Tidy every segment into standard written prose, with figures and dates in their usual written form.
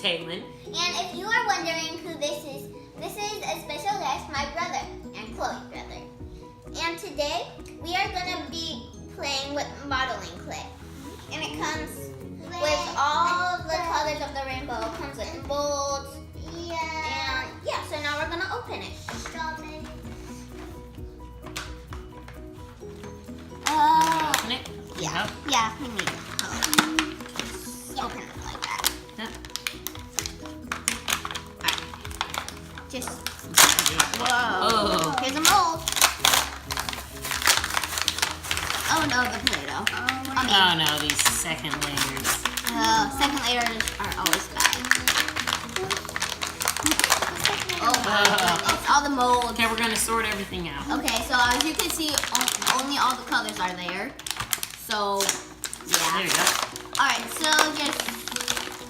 Taylin. And if you are wondering who this is a special guest, my brother, and Chloe's brother. And today, we are going to be playing with modeling clay. And it comes with all the colors of the rainbow. It comes with molds. Yeah. And yeah, so now we're going to open it. Strawberry. Open it? Yeah. Yep. Yeah, we need it. Open it like that. Yep. Just, Whoa. whoa. Here's a mold. Oh no, the Play-doh. Oh no, these second layers. Second layers are always bad. Oh my goodness, all the molds. Okay, we're gonna sort everything out. Okay, so as you can see, only all the colors are there. So, yeah. There you go. Alright, so just...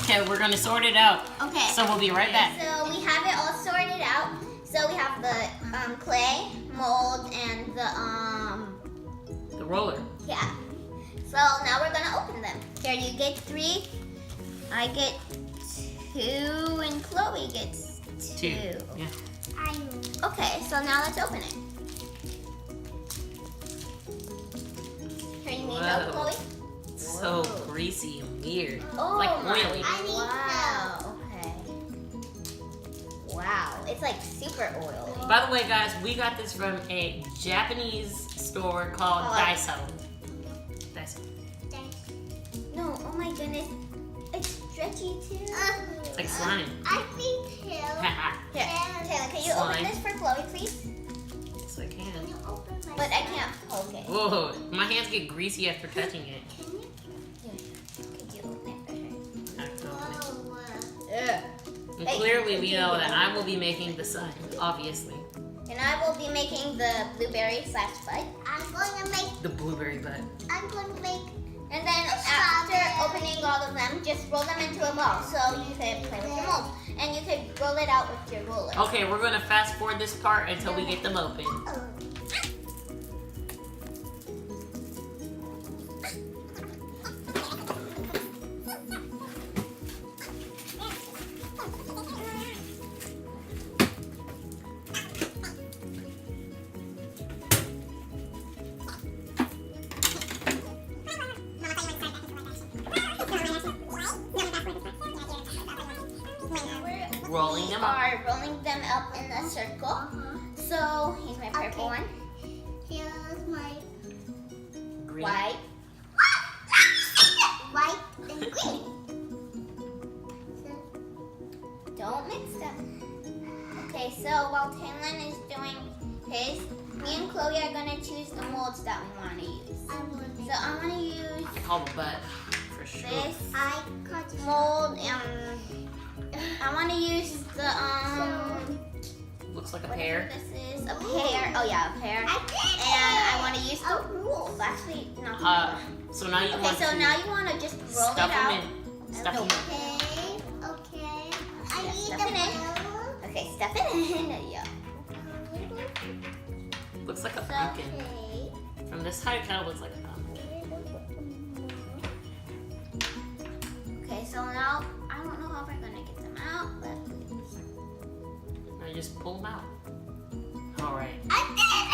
Okay, we're gonna sort it out. Okay. So we'll be right back. So we have it all sorted out. So we have the clay, mold, and The roller. yeah. So now we're gonna open them. Here, you get 3. I get 2, and Chloe gets 2. Yeah. Okay, so now let's open it. Here, you need help, Whoa. Chloe? So greasy and weird. Oh, Like my- oily. Wow. Okay. Wow, it's like super oily. By the way, guys, we got this from a Japanese store called Daiso. Daiso. No, oh my goodness. It's stretchy too. It's like slime. I think Here, Taylor, can you open Slime. this for Chloe, please? Yes, I can. But I can't poke it. Whoa, my hands get greasy after touching it. Could you open it for I have to open it. her? And clearly, we know that I will be making the sun, obviously. And I will be making the blueberry / bud. I'm going to make. The blueberry butt. I'm going to make. And then after opening all of them, just roll them into a ball. So you could play with your molds. And you could roll it out with your roller. Okay, we're gonna fast forward this part until we get them open. Rolling them up. Are rolling them up in a circle. So here's my purple one. Here's my Green. White. white and green. Don't mix them. Okay, so while Taylin is doing his, me and Chloe are gonna choose the molds that we want to use. So I'm gonna use I call the butt for sure. this I cut mold and I want to use the Looks like a whatever pear. this is a pear. Oh yeah, a pear. I did And I it. want to use the rules. Actually, not the rules. So now you Okay, want so to now you want to just roll stuff it out. them in. Stuff them in. Okay. I Yeah, need stuff the it in. blue. Okay, stuff it in. Yeah. Looks like a pumpkin. Okay. From this side, it kind of looks like a pumpkin. Okay, so now I don't know how we're gonna get them out, but Now you just pull them out. All right. I did it!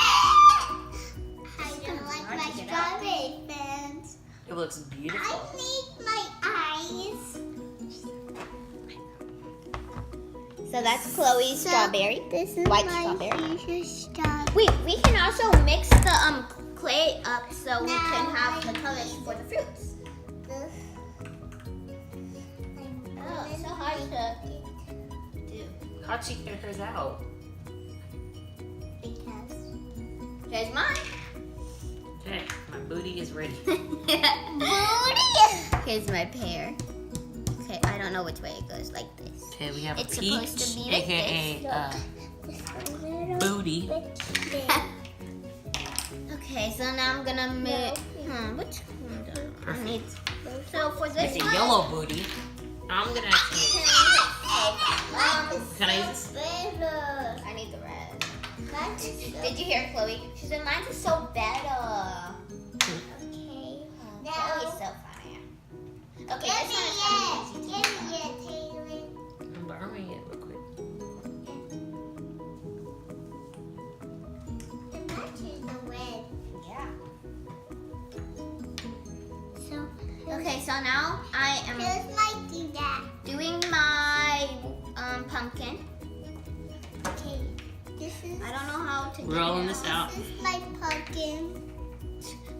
I don't like hard my to get out. strawberry fans. It looks beautiful. I need my eyes. so that's Chloe's strawberry. This is White my strawberry. future strawberry. Wait, we can also mix the clay up so we can have the colors for the fruits. Oh, it's so hard to do. How'd she get hers out? Because Here's mine. Okay, my booty is ready. Here's my pear. Okay, I don't know which way it goes, like this. Okay, we have It's a supposed peach, to be like aka this little booty. bit. Okay, so now I'm gonna mix. Which one? I need. So for this It's a one, yellow booty. I'm gonna actually. Can I use this? I need the red. Did you hear Chloe? She said mine is so better. Okay. Chloe's so funny. Okay, Give this me one is it. gonna be easy to Give me it, Taylor. Okay, so now I am Just like do that. doing my pumpkin. Okay. This is. I don't know how to Rolling get this it out. This is my pumpkin.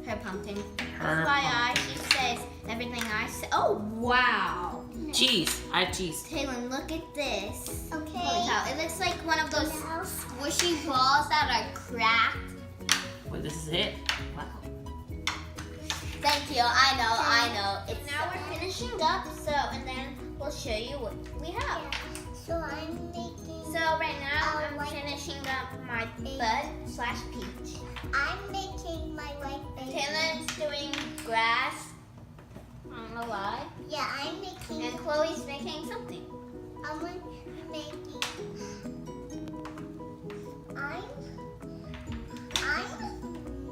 Her pumpkin. Her FYI, she says everything I say. Oh, wow. Cheese. I have cheese. Taylor, look at this. Okay. Holy cow. It looks like one of those Now, squishy balls that are cracked. Wait, this is it? Wow. Thank you. I know. It's now we're finishing up, and then we'll show you what we have. so I'm making. So right now I I'm like finishing up my bud/peach. I'm making my white baby. Taylor's doing grass. I don't know why. Yeah, I'm making. And Chloe's making something. I'm making. I'm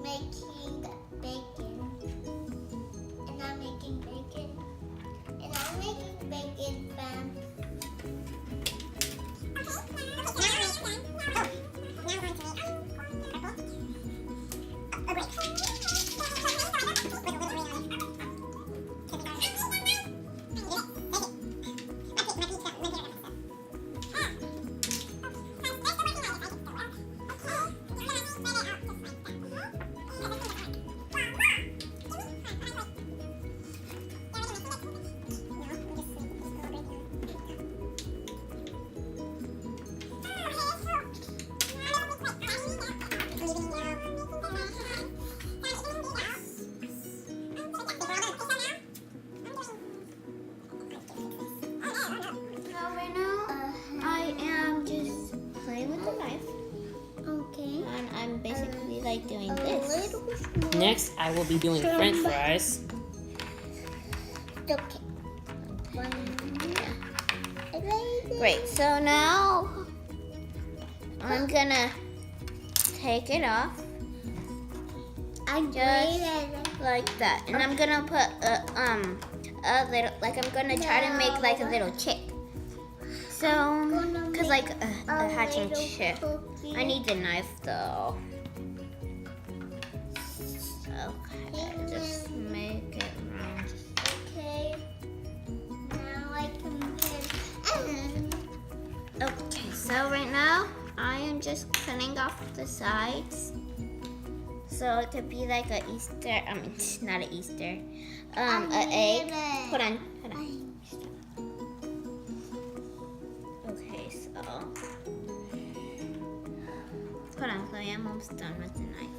making bacon. And I'm making bacon. And I'm making bacon from. Okay. And I'm basically like doing A this. little small. Next, I will be doing French fries. Okay. One. Great. So now I'm gonna take it off I'm Just- just like that, and I'm gonna put a little, like I'm gonna try to make like a little chick. So, cause like a hatching chick. I need the knife though. Okay, just make it round. Okay. Now I can put. Okay, so right now I am just cutting off the sides. So it could be like a Easter, I mean, not an Easter, an egg. Hold on. Okay, so. Hold on, Chloe, I'm almost done with the knife.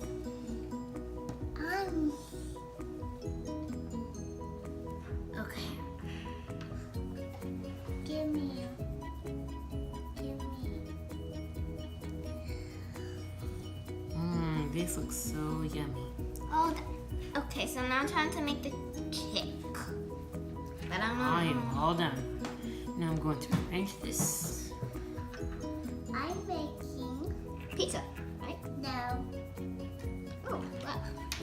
Okay. Give me. This looks so yummy. Oh, okay, so now I'm trying to make the chick. But I'm not. I am all done. Now I'm going to arrange this. I'm making. Pizza, right? No. Oh, wow.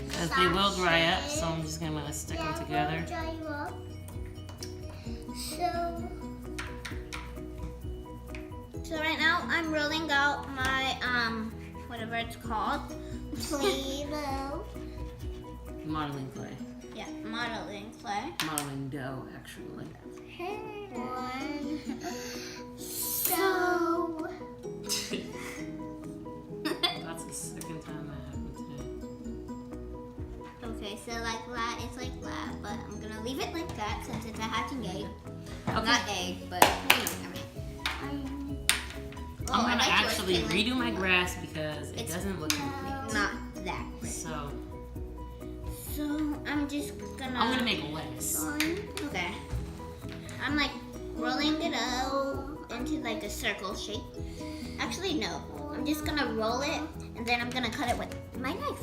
Because they will dry up, so I'm just going to stick them together. Dry up. So. So right now I'm rolling out my whatever it's called. Play-doh. Modeling clay. Yeah, modeling clay. Modeling dough, actually. One. So. That's the second time that happened today. Okay, so like that, it's like that, but I'm gonna leave it like that since it's a hatching egg. Okay. Not egg, but you know what I mean. I'm going to I like yours, actually Caitlin. redo my grass because it It's doesn't look complete. Not that. So, So I'm just gonna. I'm going to make lettuce. Okay. I'm like rolling it out into like a circle shape. Actually, no. I'm just gonna roll it and then I'm gonna cut it with my knife.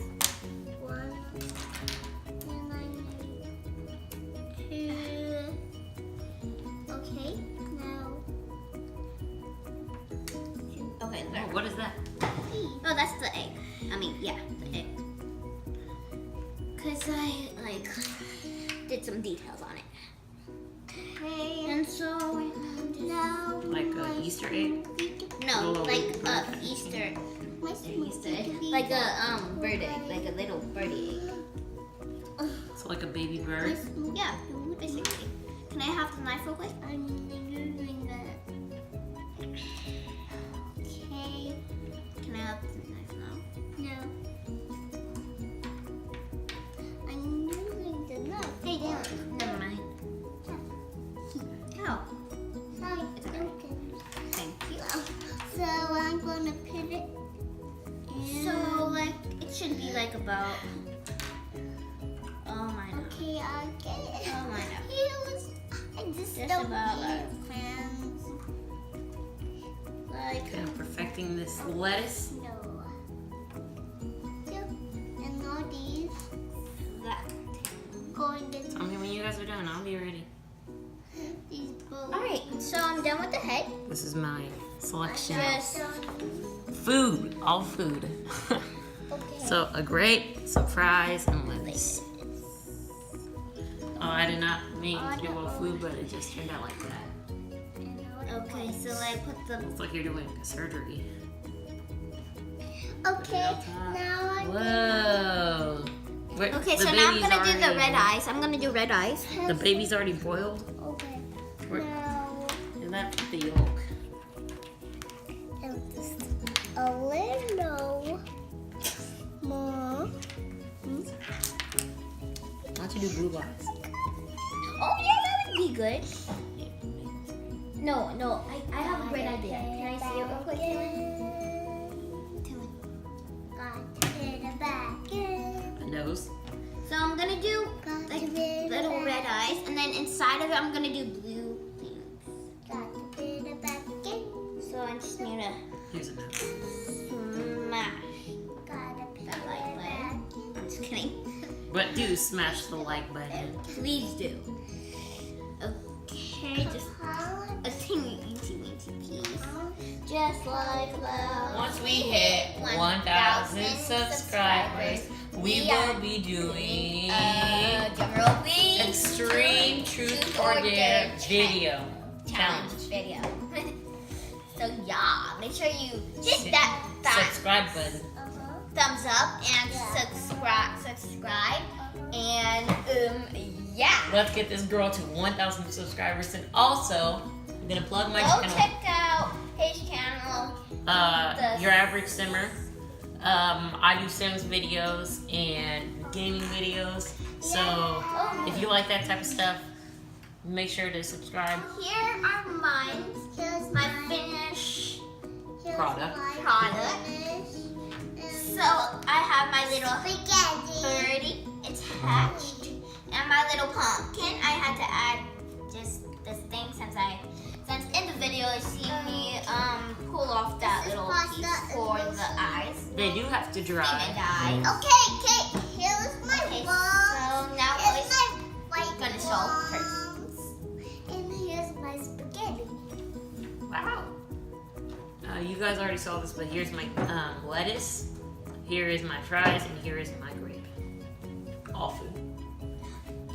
One. And Two. okay. Now. Okay, Oh, there. what is that? Oh, that's the egg. I mean, yeah, the egg. Cause I like did some details on it. Okay. And so Now. Like an Easter egg? no, Oh, like bird a egg. Easter, My Easter egg, like a bird egg, like a little birdie egg. So like a baby bird? Yeah. basically. Can I have the knife real quick? I'm using that. Okay. Can I have the knife now? No. I'm using the knife. Hey, Dylan. Never mind. Oh, Sorry, It's okay. okay. thank you. So I'm gonna put it in. So, like, it should be like about. Oh my god. Okay, I'll get it. Oh my god. I just Just don't about need like hands. Like, Okay, I'm perfecting this lettuce. No. Yep. And all these that. going to Tell me when you guys are done. I'll be ready. these both. Alright, so I'm done with the head. This is my selection. Just. Food, all food. Okay. So a grape, some fries, and lettuce. Oh, I did not mean to do all food, but it just turned out like that. Okay, so I put the. Looks like you're doing surgery. Okay, now I'm Whoa. Wait, Okay, the so now I'm baby's gonna do the already- red eyes. I'm gonna do red eyes. The baby's already boiled. Okay. Where- Now And that's the yolk. just a little more. Why don't you do blue eyes? Oh yeah, that would be good. No, I have a great idea. Can I see it real quick, Dylan? Got to put it back in. A nose. So I'm gonna do Got like to put it little red back. eyes, and then inside of it, I'm gonna do blue things. Got to put it back in. So I just need to Here's a nose. smash. Got to put That it like back button. I'm just kidding. But do smash the like button. Please do. Okay, just a teeny piece. Just like that. Once we hit 1,000 subscribers, we will be doing drum roll please. Extreme Truth or Dare video challenge challenge. video. So yeah, make sure you hit that Subscribe button. thumbs up and subscribe and yeah. Let's get this girl to 1,000 subscribers. And also, I'm gonna plug my Go channel. check out his channel. Your Average Simmer. I do Sims videos and gaming videos. So if you like that type of stuff, make sure to subscribe. Here are mine. Here's My finished Product. product. So I have my little spaghetti. birdie. It's hatched. And my little pumpkin. I had to add just this thing since in the video you see me pull off that This is little pasta piece and for this the eyes. They do have to And dry. eyes. Okay, here's my Okay, box. so now Here's it's my white gonna show bombs. And here's my spaghetti. Wow. You guys already saw this, but here's my lettuce. Here is my fries, and here is my grape. All food.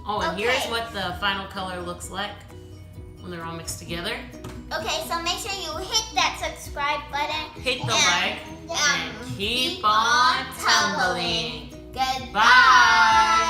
Oh, and here's Okay. what the final color looks like when they're all mixed together. okay, so make sure you hit that subscribe button. Hit the And- like and keep on tumbling. Goodbye. Bye.